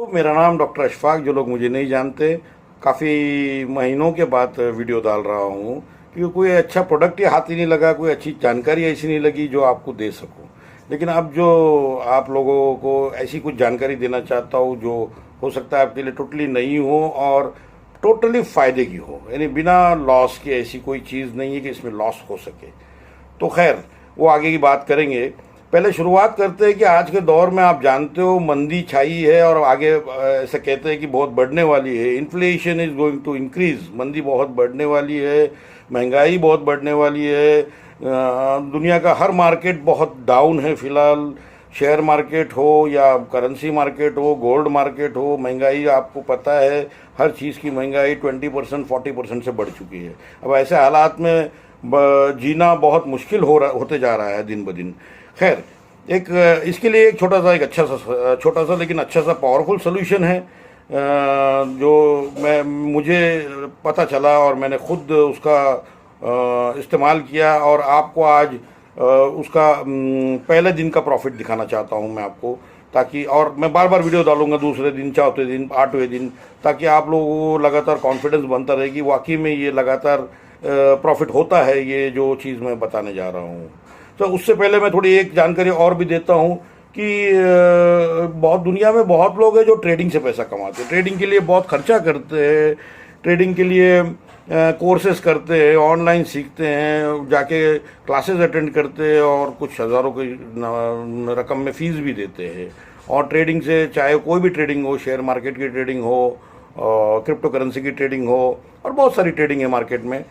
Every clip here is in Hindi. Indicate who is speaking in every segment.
Speaker 1: तो मेरा नाम डॉक्टर अशफाक, जो लोग मुझे नहीं जानते। काफ़ी महीनों के बाद वीडियो डाल रहा हूँ क्योंकि कोई अच्छा प्रोडक्ट ही हाथ ही नहीं लगा, कोई अच्छी जानकारी ऐसी नहीं लगी जो आपको दे सकूँ। लेकिन अब जो आप लोगों को ऐसी कुछ जानकारी देना चाहता हूँ जो हो सकता है आपके लिए टोटली नई हो और टोटली फ़ायदे की हो, यानी बिना लॉस के। ऐसी कोई चीज़ नहीं है कि इसमें लॉस हो सके। तो खैर, वो आगे की बात करेंगे। पहले शुरुआत करते हैं कि आज के दौर में आप जानते हो मंदी छाई है और आगे ऐसा कहते हैं कि बहुत बढ़ने वाली है। Inflation is going to increase, मंदी बहुत बढ़ने वाली है, महंगाई बहुत बढ़ने वाली है। दुनिया का हर मार्केट बहुत डाउन है फ़िलहाल। शेयर मार्केट हो या करेंसी मार्केट हो, गोल्ड मार्केट हो, महंगाई आपको पता है, हर चीज़ की महंगाई 20% 40% से बढ़ चुकी है। अब ऐसे हालात में जीना बहुत मुश्किल होते जा रहा है दिन ब दिन। खैर, इसके लिए एक छोटा सा लेकिन अच्छा सा पावरफुल सोल्यूशन है जो मुझे पता चला और मैंने खुद उसका इस्तेमाल किया और आपको आज उसका पहले दिन का प्रॉफिट दिखाना चाहता हूं मैं आपको, ताकि, और मैं बार बार वीडियो डालूंगा दूसरे दिन, चौथे दिन, 8वें दिन, ताकि आप लोगों को लगातार कॉन्फिडेंस बनता रहे कि वाकई में ये लगातार प्रॉफिट होता है, ये जो चीज़ मैं बताने जा रहा हूँ। तो उससे पहले मैं थोड़ी एक जानकारी और भी देता हूँ कि बहुत दुनिया में बहुत लोग हैं जो ट्रेडिंग से पैसा कमाते हैं, ट्रेडिंग के लिए बहुत खर्चा करते हैं, ट्रेडिंग के लिए कोर्सेज करते हैं, ऑनलाइन सीखते हैं, जाके क्लासेस अटेंड करते हैं और कुछ हज़ारों की रकम में फ़ीस भी देते हैं। और ट्रेडिंग से, चाहे कोई भी ट्रेडिंग हो, शेयर मार्केट की ट्रेडिंग हो, क्रिप्टो करेंसी की ट्रेडिंग हो, और बहुत सारी ट्रेडिंग है मार्केट में,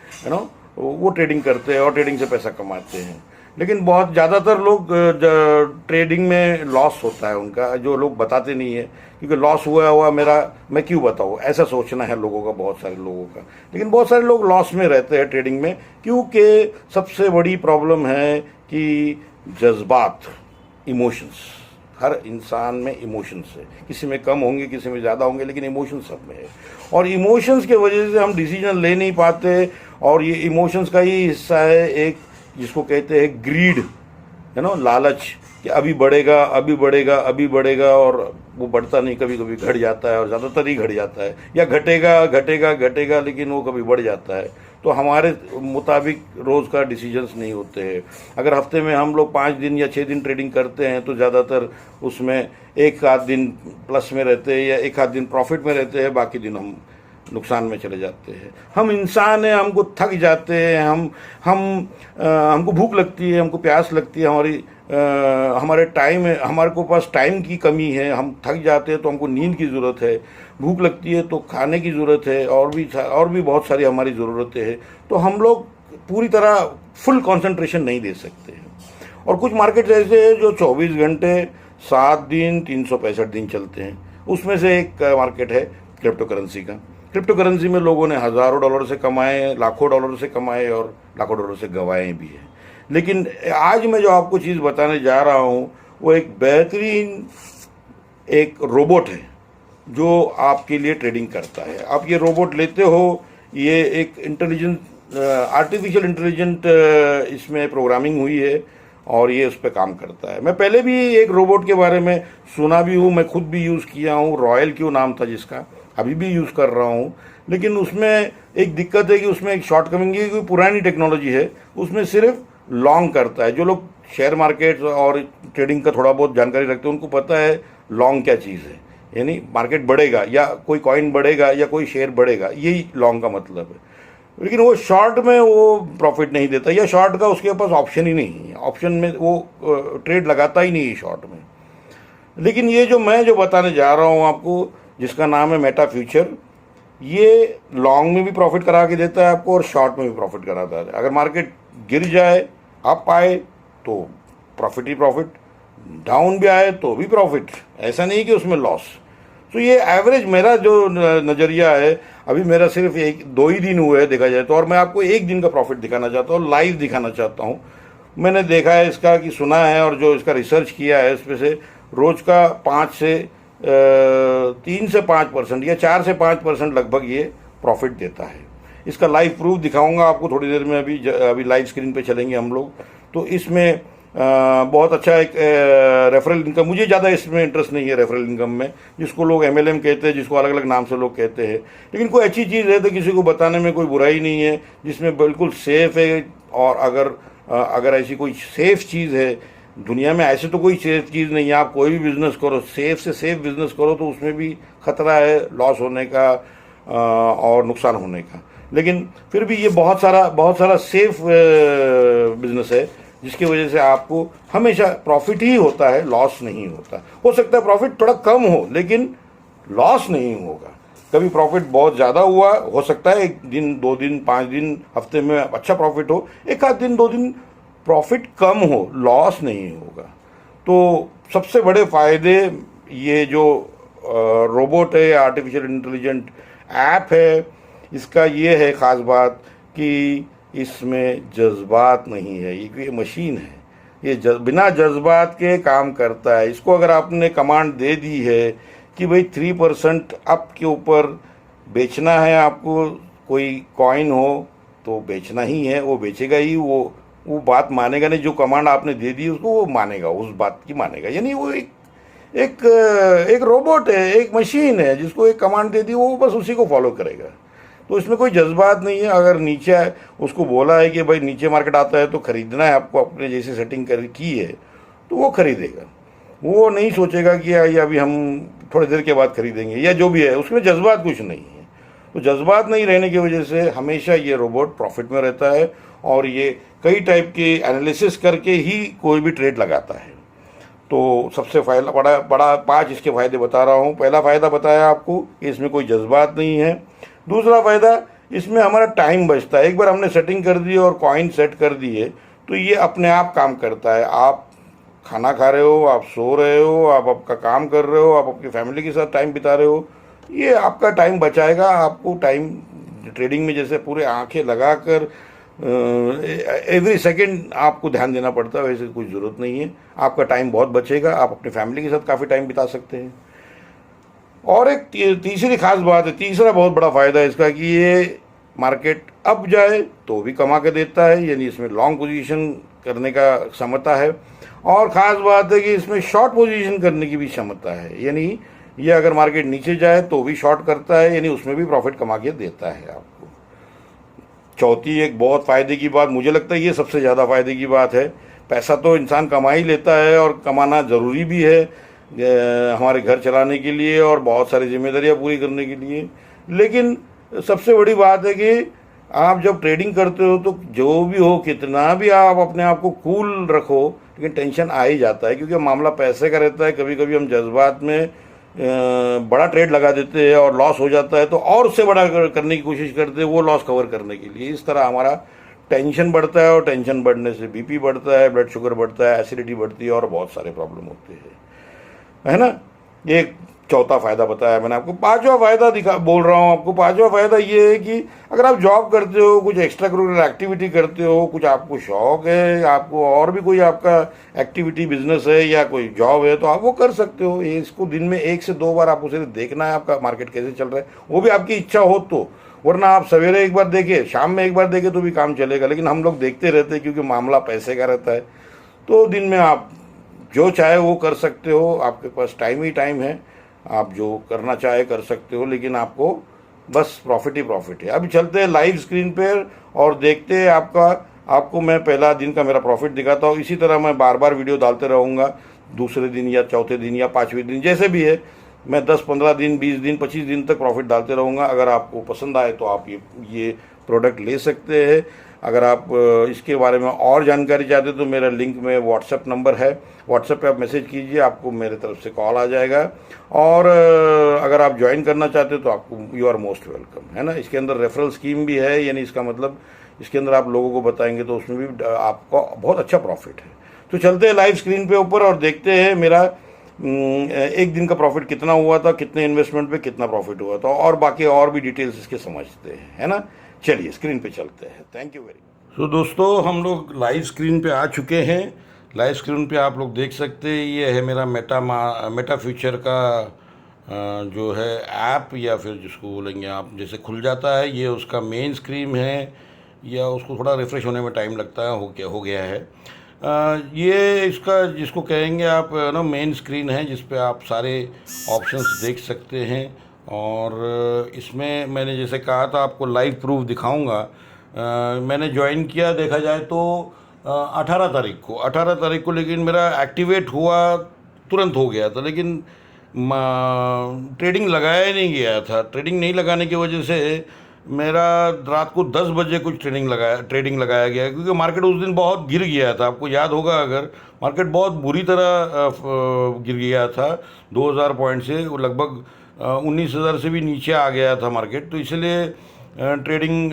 Speaker 1: वो ट्रेडिंग करते हैं और ट्रेडिंग से पैसा कमाते हैं। लेकिन बहुत ज़्यादातर लोग ट्रेडिंग में लॉस होता है उनका, जो लोग बताते नहीं है, क्योंकि लॉस हुआ मेरा, मैं क्यों बताऊँ, ऐसा सोचना है लोगों का, बहुत सारे लोगों का। लेकिन बहुत सारे लोग लॉस में रहते हैं ट्रेडिंग में, क्योंकि सबसे बड़ी प्रॉब्लम है कि जज्बात, इमोशंस। हर इंसान में इमोशंस है, किसी में कम होंगे, किसी में ज़्यादा होंगे, लेकिन इमोशंस सब में है। और इमोशंस के वजह से हम डिसीजन ले नहीं पाते, और ये इमोशंस का ही हिस्सा है एक, जिसको कहते हैं ग्रीड, लालच, कि अभी बढ़ेगा, अभी बढ़ेगा, अभी बढ़ेगा, और वो बढ़ता नहीं, कभी कभी घट जाता है, और ज़्यादातर ही घट जाता है, या घटेगा घटेगा घटेगा, लेकिन वो कभी बढ़ जाता है। तो हमारे मुताबिक रोज़ का डिसीजंस नहीं होते हैं। अगर हफ्ते में हम लोग 5 दिन या 6 दिन ट्रेडिंग करते हैं तो ज़्यादातर उसमें एक आध दिन प्लस में रहते हैं या एक आध दिन प्रॉफिट में रहते हैं, बाकी दिन हम नुकसान में चले जाते हैं। हम इंसान हैं, हमको थक जाते हैं, हमको भूख लगती है, हमको प्यास लगती है, हमारे हमारे को पास टाइम की कमी है, हम थक जाते हैं तो हमको नींद की ज़रूरत है, भूख लगती है तो खाने की ज़रूरत है, और भी बहुत सारी हमारी ज़रूरतें हैं। तो हम लोग पूरी तरह फुल कंसंट्रेशन नहीं दे सकते हैं। और कुछ मार्केट ऐसे हैं जो 24 घंटे 7 दिन 365 दिन चलते हैं। उसमें से एक मार्केट है क्रिप्टो करेंसी का। क्रिप्टो करेंसी में लोगों ने हज़ारों डॉलर से कमाए, लाखों डॉलर से कमाए, और लाखों डॉलर से गंवाए भी हैं। लेकिन आज मैं जो आपको चीज़ बताने जा रहा हूँ वो एक बेहतरीन एक रोबोट है जो आपके लिए ट्रेडिंग करता है। आप ये रोबोट लेते हो, ये एक आर्टिफिशियल इंटेलिजेंट इसमें प्रोग्रामिंग हुई है और ये उस पर काम करता है। मैं पहले भी एक रोबोट के बारे में सुना भी हूँ, मैं खुद भी यूज़ किया हूँ, रॉयल क्यू नाम था जिसका, अभी भी यूज़ कर रहा हूँ। लेकिन उसमें एक दिक्कत है कि उसमें एक शॉर्टकमिंग है कि पुरानी टेक्नोलॉजी है, उसमें सिर्फ लॉन्ग करता है। जो लोग शेयर मार्केट और ट्रेडिंग का थोड़ा बहुत जानकारी रखते हैं उनको पता है लॉन्ग क्या चीज़ है, यानी मार्केट बढ़ेगा या कोई कॉइन बढ़ेगा या कोई शेयर बढ़ेगा, यही लॉन्ग का मतलब है। लेकिन वो शॉर्ट में वो प्रॉफिट नहीं देता, या शॉर्ट का उसके पास ऑप्शन ही नहीं है, ऑप्शन में वो ट्रेड लगाता ही नहीं है शॉर्ट में। लेकिन ये जो बताने जा रहा हूँ आपको, जिसका नाम है मेटा फ्यूचर, ये लॉन्ग में भी प्रॉफिट करा के देता है आपको और शॉर्ट में भी प्रॉफिट कराता है। अगर मार्केट गिर जाए, अप आए तो प्रॉफिट ही प्रॉफिट, डाउन भी आए तो भी प्रॉफिट, ऐसा नहीं कि उसमें लॉस। तो ये एवरेज मेरा जो नज़रिया है, अभी मेरा सिर्फ 1-2 ही दिन हुए हैं देखा जाए तो, और मैं आपको एक दिन का प्रॉफिट दिखाना चाहता हूँ, लाइव दिखाना चाहता हूँ। मैंने देखा है इसका, कि सुना है, और जो इसका रिसर्च किया है इसमें से रोज़ का 3 से 5% या 4 से 5% लगभग ये प्रॉफिट देता है। इसका लाइव प्रूफ दिखाऊंगा आपको थोड़ी देर में, अभी लाइव स्क्रीन पे चलेंगे हम लोग। तो इसमें बहुत अच्छा एक रेफरल इनकम। मुझे ज़्यादा इसमें इंटरेस्ट नहीं है रेफरल इनकम में, जिसको लोग MLM कहते हैं, जिसको अलग अलग नाम से लोग कहते हैं। लेकिन कोई अच्छी चीज़ है तो किसी को बताने में कोई बुराई नहीं है, जिसमें बिल्कुल सेफ़ है। और अगर ऐसी कोई सेफ़ चीज़ है दुनिया में, ऐसे तो कोई सेफ चीज़ नहीं है। आप कोई भी बिज़नेस करो, सेफ से सेफ बिज़नेस करो, तो उसमें भी खतरा है लॉस होने का और नुकसान होने का। लेकिन फिर भी ये बहुत सारा सेफ बिज़नेस है, जिसकी वजह से आपको हमेशा प्रॉफिट ही होता है, लॉस नहीं होता। हो सकता है प्रॉफिट थोड़ा कम हो, लेकिन लॉस नहीं होगा। कभी प्रॉफिट बहुत ज़्यादा हुआ, हो सकता है 1 दिन 2 दिन 5 दिन हफ्ते में अच्छा प्रॉफिट हो, एक आध दिन 2 दिन प्रॉफिट कम हो, लॉस नहीं होगा। तो सबसे बड़े फ़ायदे ये जो रोबोट है या आर्टिफिशियल इंटेलिजेंट ऐप है, इसका ये है ख़ास बात कि इसमें जज्बात नहीं है। ये मशीन है, ये बिना जज्बात के काम करता है। इसको अगर आपने कमांड दे दी है कि भाई 3% अप के ऊपर बेचना है आपको, कोई कॉइन हो तो बेचना ही है, वो बेचेगा ही। वो बात मानेगा नहीं, जो कमांड आपने दे दी उसको वो मानेगा, उस बात की मानेगा। यानी वो एक रोबोट है, एक मशीन है, जिसको एक कमांड दे दी वो बस उसी को फॉलो करेगा। तो इसमें कोई जज्बात नहीं है। अगर नीचे उसको बोला है कि भाई नीचे मार्केट आता है तो ख़रीदना है आपको, अपने जैसे सेटिंग की है, तो वो ख़रीदेगा। वो नहीं सोचेगा कि अभी हम थोड़ी देर के बाद ख़रीदेंगे या जो भी है, उसमें जज्बात कुछ नहीं है। तो जज्बात नहीं रहने की वजह से हमेशा ये रोबोट प्रॉफिट में रहता है, और ये कई टाइप के एनालिसिस करके ही कोई भी ट्रेड लगाता है। तो सबसे फायदा बड़ा 5 इसके फ़ायदे बता रहा हूँ। पहला फ़ायदा बताया आपको कि इसमें कोई जज्बात नहीं है। दूसरा फ़ायदा, इसमें हमारा टाइम बचता है। एक बार हमने सेटिंग कर दी और कॉइन सेट कर दिए तो ये अपने आप काम करता है। आप खाना खा रहे हो, आप सो रहे हो, आप आपका काम कर रहे हो, आप अपनी फैमिली के साथ टाइम बिता रहे हो, ये आपका टाइम बचाएगा। आपको टाइम ट्रेडिंग में जैसे पूरे आंखें लगाकर एवरी सेकंड आपको ध्यान देना पड़ता है, वैसे कोई ज़रूरत नहीं है। आपका टाइम बहुत बचेगा, आप अपनी फैमिली के साथ काफ़ी टाइम बिता सकते हैं। और एक तीसरी खास बात है, तीसरा बहुत बड़ा फ़ायदा है इसका कि ये मार्केट अप जाए तो भी कमा के देता है, यानी इसमें लॉन्ग पोजीशन करने का क्षमता है। और ख़ास बात है कि इसमें शॉर्ट पोजीशन करने की भी क्षमता है, यानी ये अगर मार्केट नीचे जाए तो भी शॉर्ट करता है, यानी उसमें भी प्रॉफिट कमा के देता है आपको। चौथी एक बहुत फ़ायदे की बात, मुझे लगता है ये सबसे ज़्यादा फ़ायदे की बात है। पैसा तो इंसान कमा ही लेता है, और कमाना ज़रूरी भी है हमारे घर चलाने के लिए और बहुत सारी जिम्मेदारियां पूरी करने के लिए। लेकिन सबसे बड़ी बात है कि आप जब ट्रेडिंग करते हो तो जो भी हो, कितना भी आप अपने आप को कूल रखो, लेकिन टेंशन आ ही जाता है, क्योंकि मामला पैसे का रहता है। कभी कभी हम जज्बात में बड़ा ट्रेड लगा देते हैं और लॉस हो जाता है, तो और उससे बड़ा करने की कोशिश करते हैं वो लॉस कवर करने के लिए। इस तरह हमारा टेंशन बढ़ता है, और टेंशन बढ़ने से BP बढ़ता है, ब्लड शुगर बढ़ता है, एसिडिटी बढ़ती है, और बहुत सारे प्रॉब्लम होते हैं, है ना। एक चौथा फ़ायदा बताया मैंने आपको। पांचवा फ़ायदा बोल रहा हूँ आपको। पांचवा फ़ायदा ये है कि अगर आप जॉब करते हो, कुछ एक्स्ट्रा करिकुलर एक्टिविटी करते हो, कुछ आपको शौक है, आपको और भी कोई आपका एक्टिविटी बिजनेस है या कोई जॉब है, तो आप वो कर सकते हो। इसको दिन में 1 से 2 बार आपको सिर्फ देखना है आपका मार्केट कैसे चल रहा है, वो भी आपकी इच्छा हो तो। वरना आप सवेरे एक बार देखे, शाम में एक बार देखे तो भी काम चलेगा, लेकिन हम लोग देखते रहते हैं क्योंकि मामला पैसे का रहता है। तो दिन में आप जो चाहे वो कर सकते हो, आपके पास टाइम ही टाइम है, आप जो करना चाहे कर सकते हो, लेकिन आपको बस प्रॉफिट ही प्रॉफिट है। अभी चलते हैं लाइव स्क्रीन पर और देखते हैं आपको मैं पहला दिन का मेरा प्रॉफिट दिखाता हूँ। इसी तरह मैं बार बार वीडियो डालते रहूँगा, दूसरे दिन या चौथे दिन या 5वें दिन, जैसे भी है। मैं 10-15 दिन, 20 दिन, 25 दिन तक प्रॉफिट डालते रहूँगा। अगर आपको पसंद आए तो आप ये प्रोडक्ट ले सकते हैं। अगर आप इसके बारे में और जानकारी चाहते तो मेरा लिंक में व्हाट्सएप नंबर है, व्हाट्सएप पे आप मैसेज कीजिए, आपको मेरे तरफ से कॉल आ जाएगा। और अगर आप ज्वाइन करना चाहते हो तो आपको यू आर मोस्ट वेलकम, है ना। इसके अंदर रेफरल स्कीम भी है, यानी इसका मतलब इसके अंदर आप लोगों को बताएंगे तो उसमें भी आपको बहुत अच्छा प्रॉफिट है। तो चलते हैं लाइव स्क्रीन पे ऊपर और देखते हैं मेरा एक दिन का प्रॉफिट कितना हुआ था, कितने इन्वेस्टमेंट पे कितना प्रॉफिट हुआ था, और बाकी और भी डिटेल्स इसके समझते हैं, है ना। चलिए स्क्रीन पे चलते हैं। Thank you very much. तो दोस्तों, हम लोग लाइव स्क्रीन पे आ चुके हैं। लाइव स्क्रीन पे आप लोग देख सकते हैं, ये है मेरा मेटा फ्यूचर का जो है ऐप, या फिर जिसको बोलेंगे आप, जैसे खुल जाता है, ये उसका मेन स्क्रीन है, या उसको थोड़ा रिफ़्रेश होने में टाइम लगता है, हो गया है। ये इसका जिसको कहेंगे आप ना मेन स्क्रीन है, जिस पे आप सारे ऑप्शंस देख सकते हैं। और इसमें मैंने जैसे कहा था आपको लाइव प्रूफ दिखाऊंगा। मैंने ज्वाइन किया, देखा जाए तो 18 तारीख को, लेकिन मेरा एक्टिवेट हुआ तुरंत हो गया था, लेकिन ट्रेडिंग लगाया ही नहीं गया था। ट्रेडिंग नहीं लगाने की वजह से मेरा रात को 10 बजे कुछ ट्रेडिंग लगाया गया, क्योंकि मार्केट उस दिन बहुत गिर गया था। आपको याद होगा, अगर मार्केट बहुत बुरी तरह गिर गया था 2000 पॉइंट से, वो लगभग 19,000 से भी नीचे आ गया था मार्केट। तो इसलिए ट्रेडिंग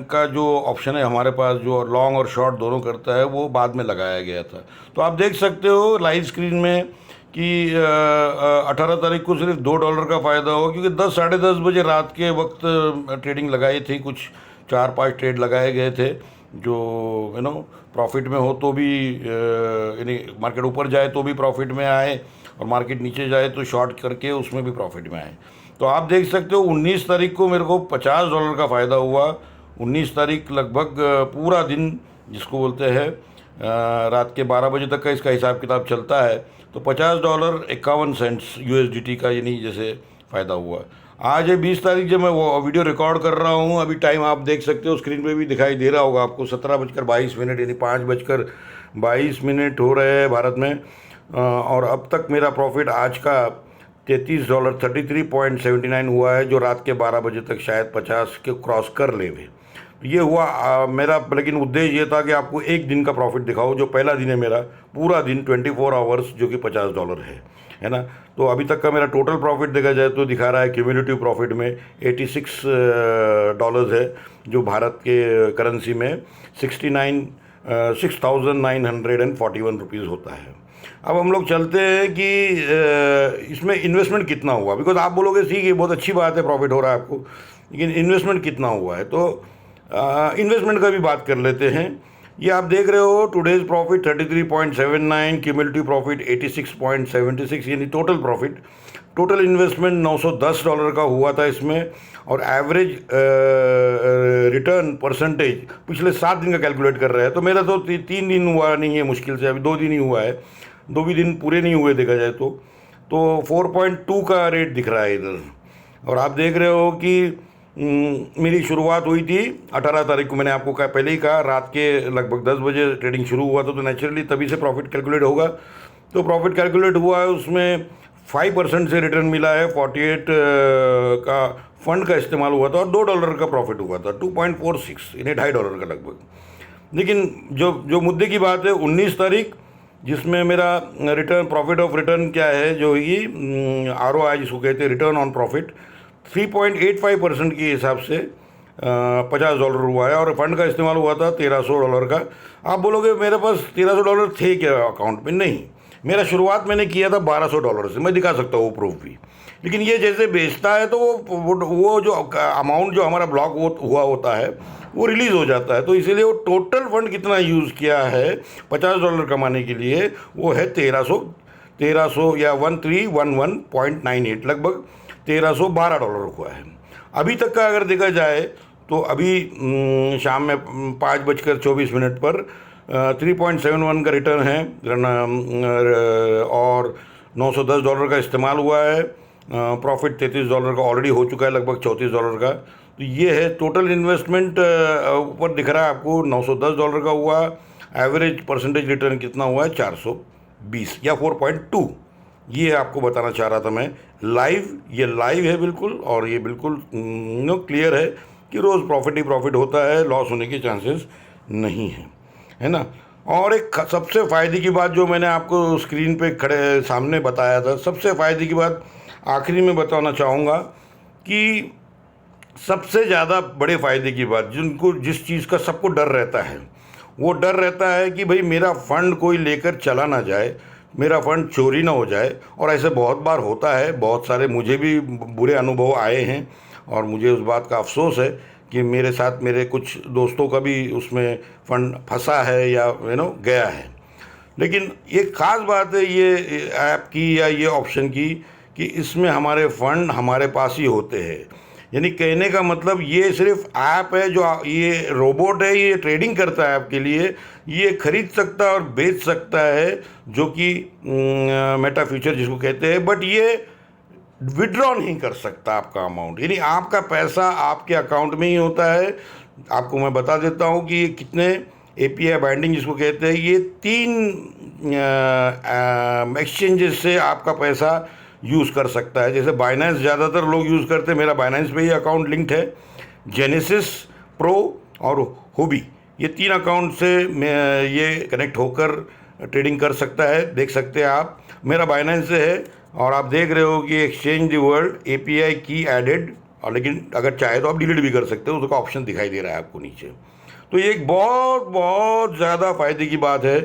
Speaker 1: का जो ऑप्शन है हमारे पास, जो लॉन्ग और शॉर्ट दोनों करता है, वो बाद में लगाया गया था। तो आप देख सकते हो लाइव स्क्रीन में कि 18 तारीख को सिर्फ $2 का फ़ायदा हुआ, क्योंकि 10 साढ़े 10 बजे रात के वक्त ट्रेडिंग लगाई थी। कुछ 4-5 ट्रेड लगाए गए थे जो प्रॉफिट में हो तो भी, यानी मार्केट ऊपर जाए तो भी प्रॉफिट में आए, और मार्केट नीचे जाए तो शॉर्ट करके उसमें भी प्रॉफिट में आए। तो आप देख सकते हो 19 तारीख को मेरे को $50 का फ़ायदा हुआ। 19 तारीख लगभग पूरा दिन, जिसको बोलते हैं रात के 12 बजे तक का इसका हिसाब किताब चलता है, तो $50.51 USDT का, यानी जैसे फ़ायदा हुआ। आज है 20 तारीख, जब मैं वो वीडियो रिकॉर्ड कर रहा हूँ, अभी टाइम आप देख सकते हो, स्क्रीन पे भी दिखाई दे रहा होगा आपको, 17:22, यानी 5:22 हो रहे हैं भारत में। और अब तक मेरा प्रॉफिट आज का $33 33.79 हुआ है, जो रात के 12 बजे तक शायद 50 के क्रॉस कर ले हुए। ये हुआ मेरा, लेकिन उद्देश्य ये था कि आपको एक दिन का प्रॉफिट दिखाओ। जो पहला दिन है मेरा, पूरा दिन 24 आवर्स, जो कि $50 है ना। तो अभी तक का मेरा टोटल प्रॉफिट देखा जाए तो दिखा रहा है क्यूमुलेटिव प्रॉफिट में $86 है, जो भारत के करेंसी में 6,941 रुपीज़ होता है। अब हम लोग चलते हैं कि इसमें इन्वेस्टमेंट कितना हुआ, बिकॉज आप बोलोगे ठीक है बहुत अच्छी बात है प्रॉफिट हो रहा है आपको, लेकिन इन्वेस्टमेंट कितना हुआ है। तो इन्वेस्टमेंट का भी बात कर लेते हैं। ये आप देख रहे हो, टुडेज प्रॉफिट 33.79, क्यूमुलेटिव प्रॉफिट 86.76, यानी टोटल इन्वेस्टमेंट $910 का हुआ था इसमें। और एवरेज रिटर्न परसेंटेज पिछले 7 दिन का कैलकुलेट कर रहे हैं, तो मेरा तो 3 दिन हुआ नहीं है, मुश्किल से अभी 2 दिन ही हुआ है, 2 भी दिन पूरे नहीं हुए देखा जाए तो 4.2 का रेट दिख रहा है इधर। और आप देख रहे हो कि मेरी शुरुआत हुई थी 18 तारीख को, मैंने आपको पहले ही कहा, रात के लगभग 10 बजे ट्रेडिंग शुरू हुआ था, तो नेचुरली तभी से प्रॉफिट कैलकुलेट होगा। तो प्रॉफिट कैलकुलेट हुआ है, उसमें 5% से रिटर्न मिला है। 48 का फंड का इस्तेमाल हुआ था, और $2 का प्रॉफिट हुआ था, 2.46, यानी $2.5 का लगभग। लेकिन जो मुद्दे की बात है, 19 तारीख, जिसमें मेरा रिटर्न, प्रॉफिट ऑफ रिटर्न क्या है, जो ये ROI जिसको कहते हैं, रिटर्न ऑन प्रॉफिट, 3.85% के हिसाब से $50 हुआ है, और फंड का इस्तेमाल हुआ था $1,300 का। आप बोलोगे मेरे पास $1,300 थे क्या अकाउंट में? नहीं, मेरा शुरुआत मैंने किया था $1,200 से, मैं दिखा सकता हूँ वो प्रूफ भी। लेकिन ये जैसे बेचता है तो वो जो अमाउंट जो हमारा ब्लॉक हुआ होता है वो रिलीज़ हो जाता है। तो इसीलिए वो टोटल फंड कितना यूज़ किया है $50 कमाने के लिए, वो है 1300 या 1311.98, लगभग $1,312 हुआ है अभी तक का। अगर देखा जाए तो अभी शाम में 5:24 पर 3.71 का रिटर्न है, और $910 का इस्तेमाल हुआ है। प्रॉफिट $33 का ऑलरेडी हो चुका है, लगभग $34 का। तो ये है टोटल इन्वेस्टमेंट। ऊपर दिख रहा है आपको $910 का हुआ। एवरेज परसेंटेज रिटर्न कितना हुआ है? 420 या 4.2। ये आपको बताना चाह रहा था मैं। ये लाइव है बिल्कुल, और ये बिल्कुल क्लियर है कि रोज़ प्रॉफिट ही प्रॉफिट होता है, लॉस होने के चांसेस नहीं है ना। और एक सबसे फ़ायदे की बात जो मैंने आपको स्क्रीन पे खड़े सामने बताया था, सबसे फ़ायदे की बात आखिरी में बताना चाहूँगा कि सबसे ज़्यादा बड़े फ़ायदे की बात, जिस चीज़ का सबको डर रहता है, वो डर रहता है कि भाई मेरा फ़ंड कोई लेकर चला ना जाए, मेरा फ़ंड चोरी ना हो जाए। और ऐसे बहुत बार होता है, बहुत सारे मुझे भी बुरे अनुभव आए हैं, और मुझे उस बात का अफसोस है कि मेरे साथ मेरे कुछ दोस्तों का भी उसमें फ़ंड फंसा है या गया है। लेकिन एक ख़ास बात है ये ऐप की या ये ऑप्शन की कि इसमें हमारे फ़ंड हमारे पास ही होते हैं। यानी कहने का मतलब ये सिर्फ ऐप है, जो ये रोबोट है, ये ट्रेडिंग करता है आपके लिए, ये खरीद सकता है और बेच सकता है, जो कि मेटा फ्यूचर जिसको कहते हैं, बट ये विड्रॉ नहीं कर सकता आपका अमाउंट, यानी आपका पैसा आपके अकाउंट में ही होता है। आपको मैं बता देता हूँ कि ये कितने API बाइंडिंग जिसको कहते हैं, ये 3 एक्सचेंजेस से आपका पैसा यूज़ कर सकता है। जैसे बाइनेंस ज़्यादातर लोग यूज़ करते हैं, मेरा बाइनेंस पे ही अकाउंट लिंक्ड है, जेनेसिस प्रो और हुबी, ये 3 अकाउंट से ये कनेक्ट होकर ट्रेडिंग कर सकता है। देख सकते हैं आप, मेरा बाइनेंस से है और आप देख रहे हो कि एक्सचेंज द वर्ल्ड API की एडेड, और लेकिन अगर चाहे तो आप डिलीट भी कर सकते हो, उसका ऑप्शन दिखाई दे रहा है आपको नीचे। तो ये एक बहुत बहुत ज़्यादा फ़ायदे की बात है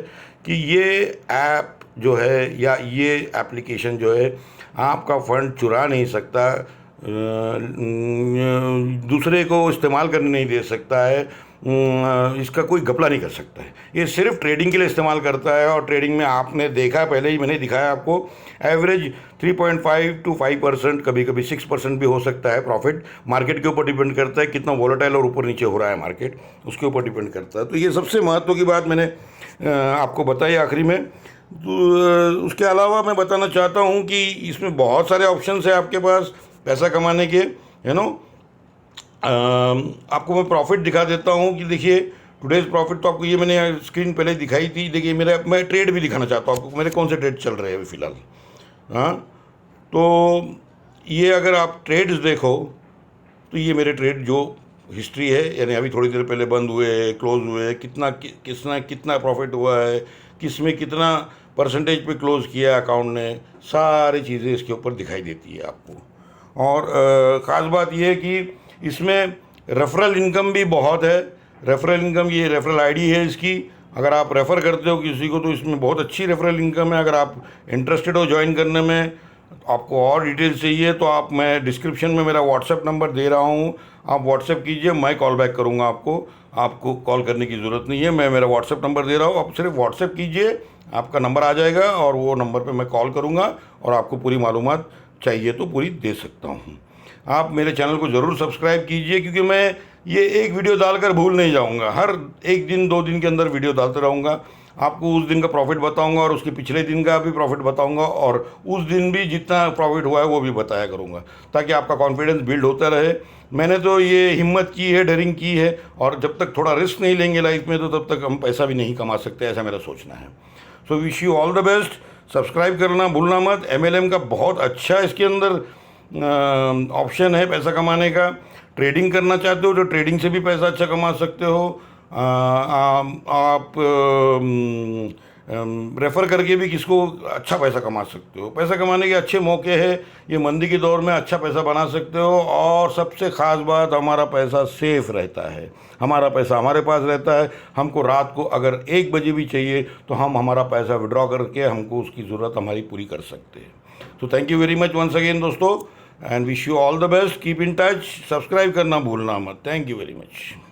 Speaker 1: कि ये ऐप जो है या ये एप्लीकेशन जो है आपका फ़ंड चुरा नहीं सकता, दूसरे को इस्तेमाल करने नहीं दे सकता है, इसका कोई घपला नहीं कर सकता है। ये सिर्फ ट्रेडिंग के लिए इस्तेमाल करता है, और ट्रेडिंग में आपने देखा, पहले ही मैंने दिखाया आपको, एवरेज 3.5 to 5%, कभी कभी 6% भी हो सकता है प्रॉफिट। मार्केट के ऊपर डिपेंड करता है, कितना वॉलेटाइल और ऊपर नीचे हो रहा है मार्केट, उसके ऊपर डिपेंड करता है। तो ये सबसे महत्व की बात मैंने आपको बताई आखिरी में। तो उसके अलावा मैं बताना चाहता हूँ कि इसमें बहुत सारे ऑप्शंस है आपके पास पैसा कमाने के, आपको मैं प्रॉफिट दिखा देता हूँ कि देखिए टुडेज प्रॉफिट, तो आपको ये मैंने स्क्रीन पहले दिखाई थी। देखिए मैं ट्रेड भी दिखाना चाहता हूँ आपको, मेरे कौन से ट्रेड चल रहे हैं अभी फ़िलहाल। हाँ, तो ये अगर आप ट्रेड्स देखो तो ये मेरे ट्रेड जो हिस्ट्री है, यानी अभी थोड़ी देर पहले बंद हुए, क्लोज हुए, कितना प्रॉफिट हुआ है, किस में कितना परसेंटेज पे क्लोज किया अकाउंट ने, सारी चीज़ें इसके ऊपर दिखाई देती है आपको। और ख़ास बात यह है कि इसमें रेफरल इनकम भी बहुत है। रेफरल इनकम, ये रेफरल आईडी है इसकी, अगर आप रेफ़र करते हो किसी को तो इसमें बहुत अच्छी रेफरल इनकम है। अगर आप इंटरेस्टेड हो ज्वाइन करने में, आपको और डिटेल्स चाहिए तो मैं डिस्क्रिप्शन में मेरा व्हाट्सएप नंबर दे रहा हूँ, आप व्हाट्सएप कीजिए, मैं कॉल बैक करूँगा आपको कॉल करने की ज़रूरत नहीं है, मैं मेरा व्हाट्सएप नंबर दे रहा हूँ, आप सिर्फ व्हाट्सएप कीजिए, आपका नंबर आ जाएगा और वो नंबर पे मैं कॉल करूँगा और आपको पूरी मालूमात चाहिए तो पूरी दे सकता हूँ। आप मेरे चैनल को ज़रूर सब्सक्राइब कीजिए, क्योंकि मैं ये एक वीडियो डालकर भूल नहीं जाऊँगा, हर 1 दिन 2 दिन के अंदर वीडियो डालते रहूँगा। आपको उस दिन का प्रॉफिट बताऊंगा और उसके पिछले दिन का भी प्रॉफिट बताऊंगा, और उस दिन भी जितना प्रॉफिट हुआ है वो भी बताया करूंगा, ताकि आपका कॉन्फिडेंस बिल्ड होता रहे। मैंने तो ये हिम्मत की है, डेयरिंग की है, और जब तक थोड़ा रिस्क नहीं लेंगे लाइफ में तो तब तक हम पैसा भी नहीं कमा सकते, ऐसा मेरा सोचना है। So wish you all the best. Subscribe करना भूलना मत। MLM का बहुत अच्छा इसके अंदर ऑप्शन है पैसा कमाने का। ट्रेडिंग करना चाहते हो तो ट्रेडिंग से भी पैसा अच्छा कमा सकते हो। आप रेफ़र करके भी किसको अच्छा पैसा कमा सकते हो। पैसा कमाने के अच्छे मौके हैं, ये मंदी के दौर में अच्छा पैसा बना सकते हो। और सबसे ख़ास बात, हमारा पैसा सेफ़ रहता है, हमारा पैसा हमारे पास रहता है। हमको रात को अगर 1 बजे भी चाहिए तो हम हमारा पैसा विड्रॉ करके हमको उसकी ज़रूरत हमारी पूरी कर सकते हैं। तो thank you very much once again दोस्तों, and wish you all the best. Keep in touch, subscribe करना भूलना मत। Thank you very much.